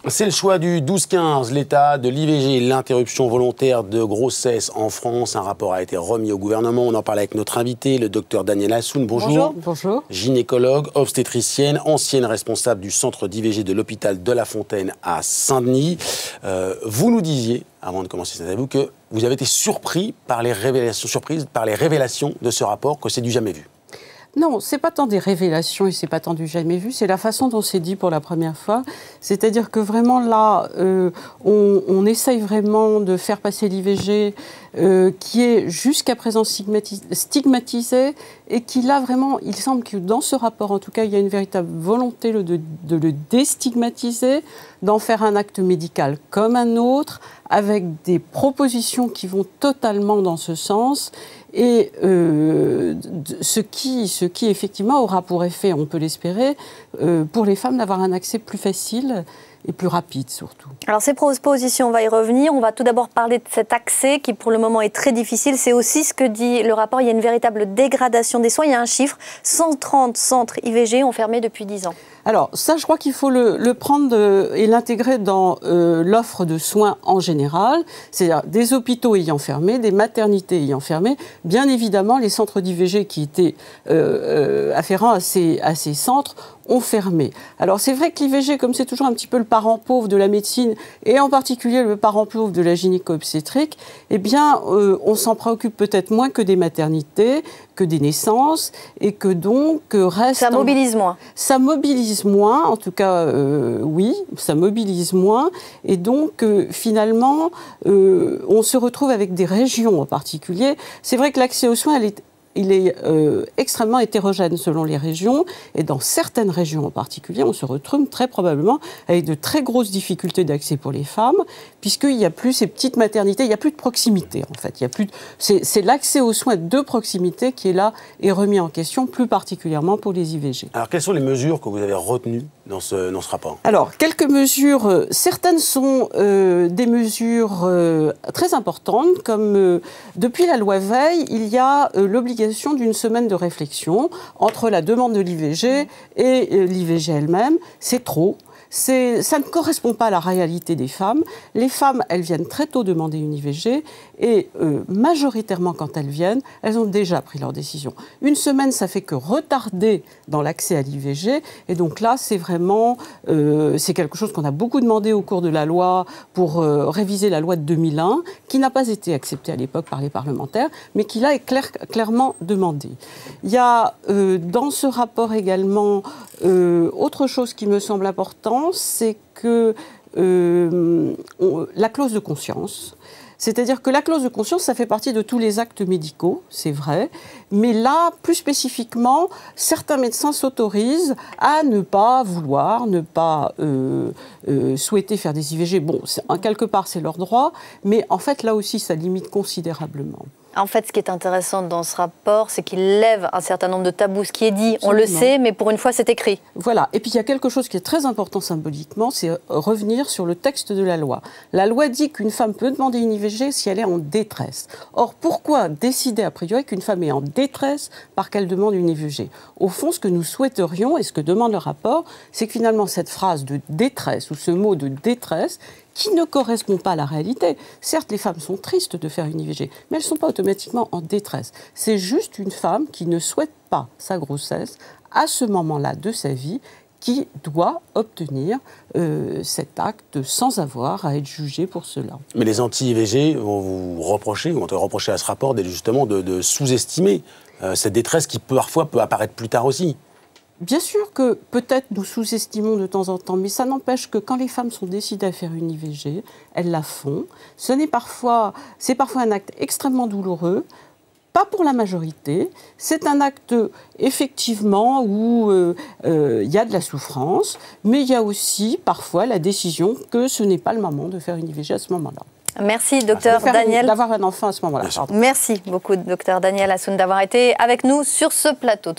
C'est le choix du 12-15, l'état de l'IVG, l'interruption volontaire de grossesse en France. Un rapport a été remis au gouvernement. On en parle avec notre invité, le docteur Daniel Assoun. Bonjour. Bonjour. Gynécologue, obstétricienne, ancienne responsable du centre d'IVG de l'hôpital de La Fontaine à Saint-Denis. Vous nous disiez, avant de commencer cette interview, que vous avez été surpris par les révélations de ce rapport, que c'est du jamais vu. Non, c'est pas tant des révélations et c'est pas tant du jamais vu, c'est la façon dont c'est dit pour la première fois. C'est-à-dire que vraiment là, on essaye vraiment de faire passer l'IVG qui est jusqu'à présent stigmatisé et qui là vraiment, il semble que dans ce rapport, en tout cas, il y a une véritable volonté de le déstigmatiser, d'en faire un acte médical comme un autre, avec des propositions qui vont totalement dans ce sens. Et ce qui effectivement aura pour effet, on peut l'espérer, pour les femmes d'avoir un accès plus facile et plus rapide surtout. Alors ces propositions, on va y revenir. On va tout d'abord parler de cet accès qui pour le moment est très difficile. C'est aussi ce que dit le rapport, il y a une véritable dégradation des soins. Il y a un chiffre, 130 centres IVG ont fermé depuis 10 ans. Alors ça, je crois qu'il faut le prendre et l'intégrer dans l'offre de soins en général, c'est-à-dire des hôpitaux ayant fermé, des maternités ayant fermé, bien évidemment les centres d'IVG qui étaient afférents à ces centres ont fermé. Alors c'est vrai que l'IVG, comme c'est toujours un petit peu le parent pauvre de la médecine, et en particulier le parent pauvre de la gynéco-obstétrique, eh bien on s'en préoccupe peut-être moins que des maternités, que des naissances, et que donc reste... Ça mobilise moins. Ça mobilise moins, en tout cas oui, ça mobilise moins, et donc finalement on se retrouve avec des régions en particulier. C'est vrai que l'accès aux soins, il est extrêmement hétérogène selon les régions, et dans certaines régions en particulier, on se retrouve très probablement avec de très grosses difficultés d'accès pour les femmes, puisqu'il n'y a plus ces petites maternités, il n'y a plus de proximité en fait. C'est l'accès aux soins de proximité qui est là et remis en question, plus particulièrement pour les IVG. Alors quelles sont les mesures que vous avez retenues dans ce rapport? Alors, quelques mesures, certaines sont des mesures très importantes, comme depuis la loi Veil, il y a l'obligation d'une semaine de réflexion entre la demande de l'IVG et l'IVG elle-même. C'est trop. Ça ne correspond pas à la réalité des femmes. Les femmes, elles viennent très tôt demander une IVG et majoritairement, quand elles viennent, elles ont déjà pris leur décision. Une semaine, ça fait que retarder dans l'accès à l'IVG. Et donc là, c'est vraiment... c'est quelque chose qu'on a beaucoup demandé au cours de la loi pour réviser la loi de 2001, qui n'a pas été acceptée à l'époque par les parlementaires, mais qui là est clairement demandée. Il y a dans ce rapport également autre chose qui me semble important, c'est que la clause de conscience. C'est-à-dire que la clause de conscience, ça fait partie de tous les actes médicaux, c'est vrai, mais là, plus spécifiquement, certains médecins s'autorisent à ne pas vouloir, ne pas souhaiter faire des IVG. Bon, quelque part, c'est leur droit, mais en fait, là aussi, ça limite considérablement. En fait, ce qui est intéressant dans ce rapport, c'est qu'il lève un certain nombre de tabous. Ce qui est dit, on le sait, mais pour une fois, c'est écrit. Voilà. Et puis, il y a quelque chose qui est très important symboliquement, c'est revenir sur le texte de la loi. La loi dit qu'une femme peut demander une IVG si elle est en détresse. Or, pourquoi décider a priori qu'une femme est en détresse parce qu'elle demande une IVG? Au fond, ce que nous souhaiterions, et ce que demande le rapport, c'est que finalement, cette phrase de détresse, ou ce mot de détresse, qui ne correspond pas à la réalité. Certes, les femmes sont tristes de faire une IVG, mais elles ne sont pas automatiquement en détresse. C'est juste une femme qui ne souhaite pas sa grossesse à ce moment-là de sa vie, qui doit obtenir cet acte sans avoir à être jugée pour cela. Mais les anti-IVG vont vous reprocher, ou vont te reprocher à ce rapport justement de sous-estimer cette détresse qui parfois peut apparaître plus tard aussi. Bien sûr que peut-être nous sous-estimons de temps en temps, mais ça n'empêche que quand les femmes sont décidées à faire une IVG, elles la font. C'est parfois un acte extrêmement douloureux, pas pour la majorité. C'est un acte effectivement où il y a de la souffrance, mais il y a aussi parfois la décision que ce n'est pas le moment de faire une IVG à ce moment-là. Merci, docteur Daniel. D'avoir un enfant à ce moment-là. Merci beaucoup, docteur Daniel Assoun, d'avoir été avec nous sur ce plateau.